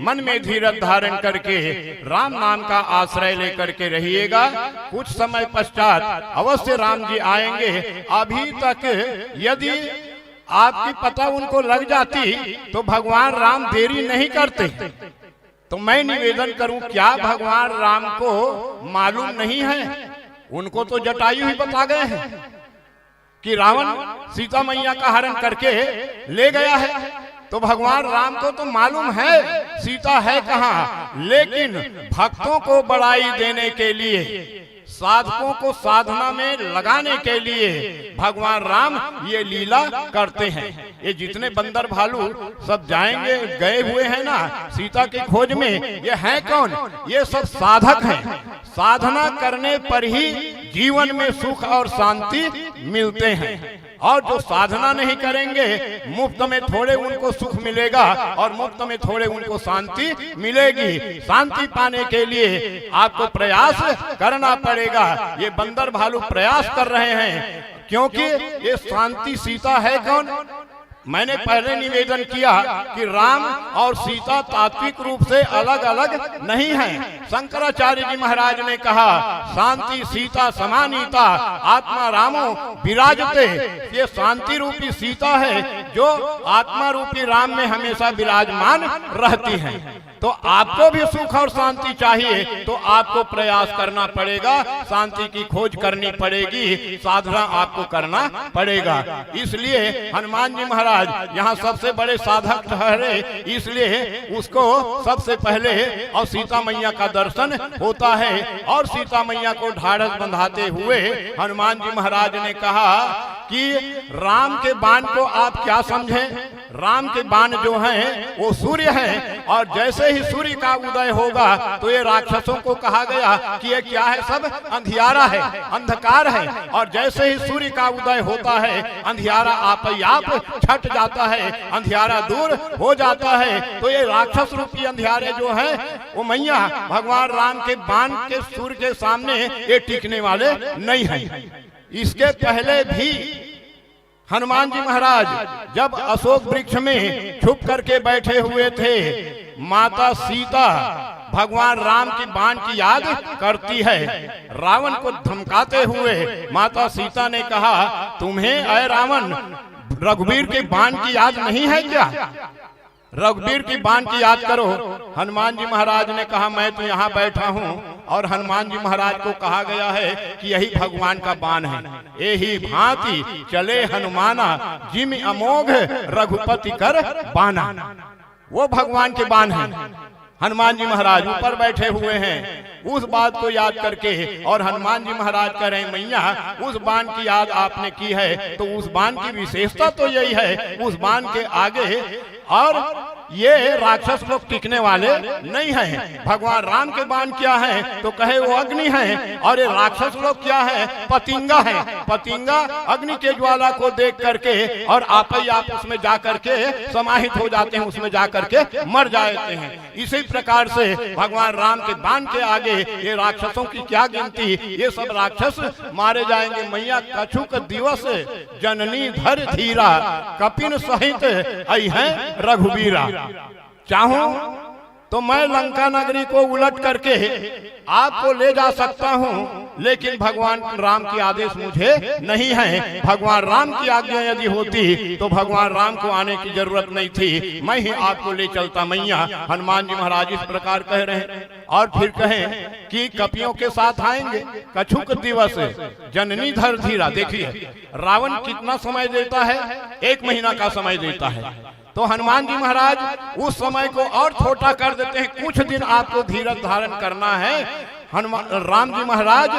[SPEAKER 2] मन में धीरज धारण करके राम नाम का आश्रय लेकर के रहिएगा। कुछ समय पश्चात अवश्य राम जी आएंगे। अभी तक यदि आपकी पता उनको लग जाती तो भगवान राम देरी नहीं करते। तो मैं निवेदन करूं, क्या भगवान राम को मालूम नहीं है? उनको तो जटायु ही बता गए हैं कि रावण सीता मैया का हरण करके ले गया है। तो भगवान राम को तो मालूम है सीता है कहाँ, लेकिन भक्तों को बड़ाई देने के लिए, साधकों को साधना में लगाने के लिए भगवान राम ये लीला करते हैं। ये जितने बंदर भालू सब जाएंगे, गए हुए हैं ना सीता की खोज में, ये हैं कौन? ये सब साधक हैं। साधना करने पर ही जीवन में सुख और शांति मिलते हैं। और जो साधना नहीं करेंगे, मुफ्त में थोड़े उनको सुख मिलेगा और मुफ्त में थोड़े उनको शांति मिलेगी। शांति पाने के लिए आपको प्रयास करना पड़ेगा। ये बंदर भालू प्रयास कर रहे हैं, क्योंकि ये शांति सीता है कौन? मैंने पहले निवेदन किया कि राम और सीता तात्विक रूप से अलग अलग नहीं हैं। शंकराचार्य जी महाराज ने कहा, शांति सीता समानीता आत्मा रामो विराजते। ये शांति रूपी सीता है जो आत्मा रूपी राम में हमेशा विराजमान रहती है। तो आपको भी सुख और शांति चाहिए तो आपको प्रयास करना पड़ेगा, शांति की खोज करनी पड़ेगी, साधना आपको करना पड़ेगा। इसलिए हनुमान जी महाराज यहाँ सबसे बड़े साधक ठहरे, इसलिए उसको सबसे पहले और सीता मैया का दर्शन होता है। और सीता मैया को ढाढ़स बंधाते हुए हनुमान जी महाराज ने कहा कि राम के बाण को आप क्या समझें? राम के बाण जो हैं वो सूर्य हैं, और जैसे ही सूर्य का उदय होगा तो ये राक्षसों को कहा गया कि ये क्या है, सब अंधियारा है, अंधकार है। और जैसे ही सूर्य का उदय होता है अंधियारा आप छट जाता है, अंधियारा दूर हो जाता है। तो ये राक्षस रूपी अंधियारे जो हैं वो मैया भगवान राम के बाण के सूर्य के सामने ये टिकने वाले नहीं हैं। इसके पहले भी हनुमान जी महाराज जब अशोक वृक्ष में छुप करके बैठे हुए थे, माता सीता भगवान राम की बाण की याद करती है। रावण को धमकाते हुए माता सीता ने कहा, तुम्हें अय रावण रघुवीर के बाण की याद नहीं है क्या? रघुवीर की बाण की याद करो। हनुमान जी महाराज ने कहा, मैं तो यहाँ बैठा हूँ। और हनुमान जी महाराज को कहा गया है कि यही भगवान का बाण है। यही भांति चले हनुमाना जिम अमोघ रघुपति कर बाना। वो भगवान के बाण है। हनुमान जी महाराज ऊपर बैठे हुए हैं। उस बात को याद करके और हनुमान जी महाराज कह रहे हैं, मैया उस बाण की याद आपने की है तो उस बाण की विशेषता तो यही है, उस बाण के आगे और ये राक्षस लोग टिकने वाले नहीं हैं। भगवान राम के बाण क्या है तो कहे वो अग्नि है, और ये राक्षस लोग क्या है, पतिंगा है। पतिंगा अग्नि के ज्वाला को देख करके और आप ही आप उसमें जा करके समाहित हो जाते हैं, उसमें जा करके मर जाते हैं। इसी प्रकार से भगवान राम के बाण के आगे ये राक्षसों की क्या गिनती, ये सब राक्षस मारे जाएंगे। मैया कछुक दिवस जननी धर धीरा, कपिन सहित आई है रघुबीरा। चाहूं तो मैं लंका नगरी को उलट करके आपको ले जा सकता हूं, लेकिन भगवान राम की आदेश मुझे नहीं है। भगवान राम की आज्ञा यदि होती तो भगवान राम को आने की जरूरत नहीं थी, मैं ही आपको ले चलता। मैया हनुमान जी महाराज इस प्रकार कह रहे हैं। और फिर कहें कि कपियों के साथ आएंगे। कछुक दिवस जननी धर धीरा। देखिए रावण कितना समय देता है, 1 महीना का समय देता है, तो हनुमान जी महाराज उस समय को और छोटा कर देते हैं। कुछ दिन आपको धीरज धारण करना है। हनुमान राम जी महाराज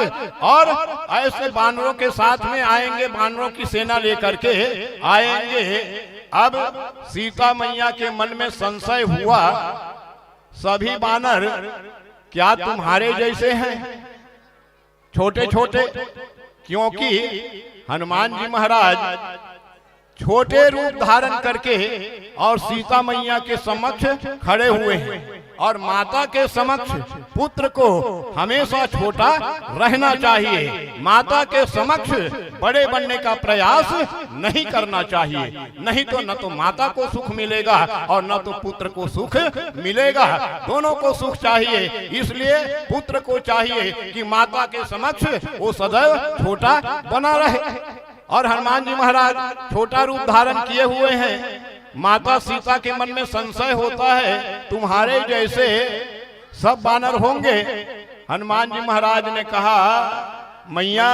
[SPEAKER 2] और ऐसे बानरों के साथ में आएंगे, बानरों की सेना लेकर के आएंगे। अब सीता मैया के मन में संशय हुआ, सभी बानर क्या तुम्हारे जैसे हैं, छोटे छोटे? क्योंकि हनुमान जी महाराज छोटे रूप धारण करके और सीता मैया के समक्ष खड़े हुए हैं, और माता के समक्ष पुत्र को हमेशा छोटा रहना चाहिए। माता के समक्ष बड़े बनने का प्रयास नहीं करना चाहिए, नहीं तो न तो माता को सुख मिलेगा और न तो पुत्र को सुख मिलेगा। दोनों को सुख चाहिए, इसलिए पुत्र को चाहिए कि माता के समक्ष वो सदैव छोटा बना रहे। और हनुमान जी महाराज छोटा रूप धारण किए हुए हैं। माता सीता के मन में संशय होता है, तुम्हारे जैसे सब बानर होंगे। हनुमान जी महाराज ने कहा, मैया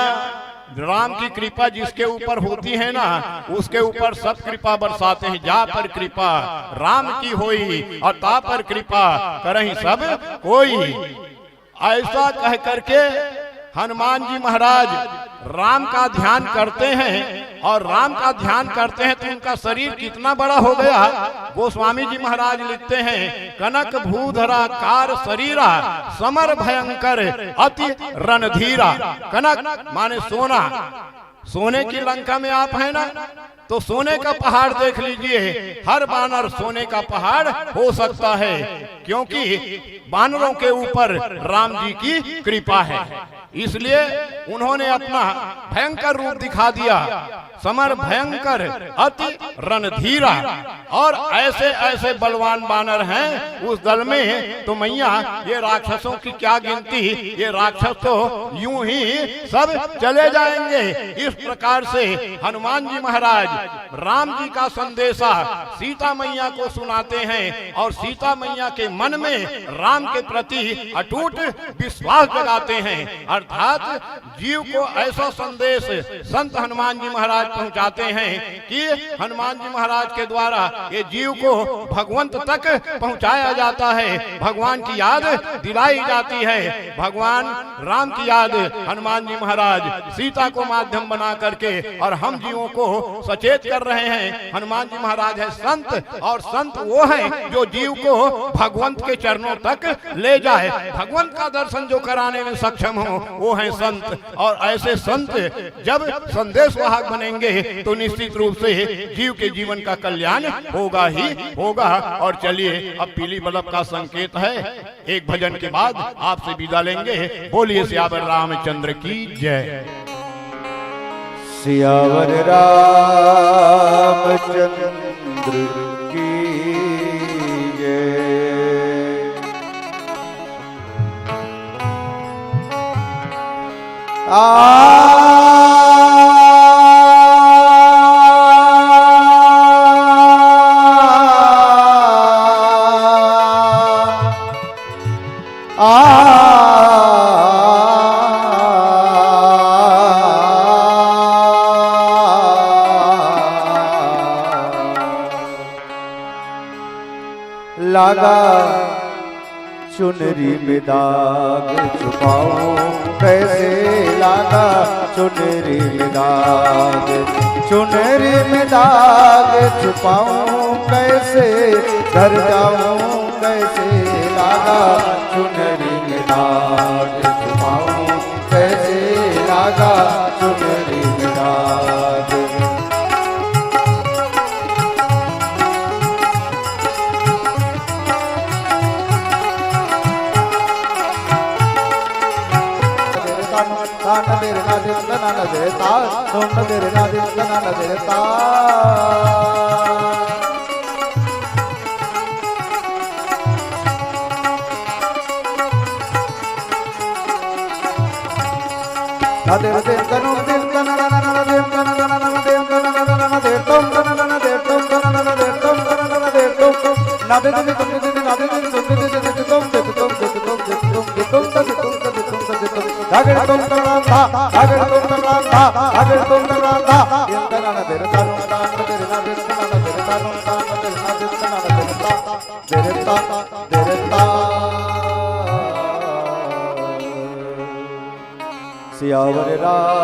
[SPEAKER 2] राम की कृपा जिसके ऊपर होती है ना, उसके ऊपर सब कृपा बरसाते हैं। जा पर कृपा राम की होई और ता पर कृपा करहीं सब कोई। ऐसा कह करके हनुमान जी महाराज राम का ध्यान करते हैं, और राम का ध्यान करते हैं तो उनका शरीर कितना बड़ा हो गया। गोस्वामी जी महाराज लिखते हैं, कनक भूधरा कार शरीरा, समर भयंकर अति रणधीरा। कनक माने सोना, सोने की लंका में आप है ना, तो सोने का पहाड़ देख लीजिए। हर बानर सोने का पहाड़ हो सकता है, क्योंकि बानरों के ऊपर राम जी की कृपा है। इसलिए उन्होंने अपना भयंकर रूप दिखा दिया, समर भयंकर अति रणधीरा। और ऐसे ऐसे बलवान बानर हैं उस दल में, तो मैया ये राक्षसों की क्या गिनती, ये राक्षस तो यूं ही सब चले जाएंगे। इस प्रकार से हनुमान जी महाराज राम जी का संदेशा सीता मैया को सुनाते हैं, और सीता मैया के मन में राम के प्रति अटूट विश्वास जगाते हैं। अर्थात जीव को ऐसा संदेश संत हनुमान जी महाराज पहुंचाते हैं कि हनुमान जी महाराज के द्वारा ये जीव को भगवंत तक पहुंचाया जाता है, भगवान की याद दिलाई जाती है। भगवान राम की याद हनुमान जी महाराज सीता को माध्यम बना करके और हम जीवों को सचेत कर रहे हैं। हनुमान जी महाराज है संत, और संत वो है जो जीव को भगवंत के चरणों तक ले जाए। भगवंत का दर्शन जो कराने में सक्षम हो वो है संत। और ऐसे संत जब संदेश वाहक बनेंगे तो निश्चित रूप से जीव के जीवन का कल्याण होगा ही होगा। और चलिए अब पीली बल्ब का संकेत है, एक भजन के बाद आपसे विदा लेंगे। बोलिए सियावर रामचंद्र की जय।
[SPEAKER 1] सियावर रामचंद्र की जय। लगा चुनरी में दाग छुपाऊं कैसे लागा चुनरी में दाग, चुनरी में दाग छुपाऊं कैसे, घर जाऊं कैसे लागा चुनरी में दाग छुपाऊं कैसे लागा चुनरी में दाग। तान तेरे ना दिन तना न देता, तुम तेरे ना दिन तना न देता। ना तेरे दिन तनु दिन तना न न दिन तना न न दिन तना न न दे तुम तना न दे तुम तना न दे तुम तना न दे तुम ना दे दिन तुम दे ना दे दिन तुम दे तुम दे तुम दे तुम दे तुम दे तुम दे तुम दे तुम अगर तुम तराता अगर तुम तराता अगर तुम तराता इंतना न तेरे तानु तान तेरे ना दिन तना न तेरे तानु तान तेरे ना दिन तना न तेरे ता तेरे ता सियावर रा।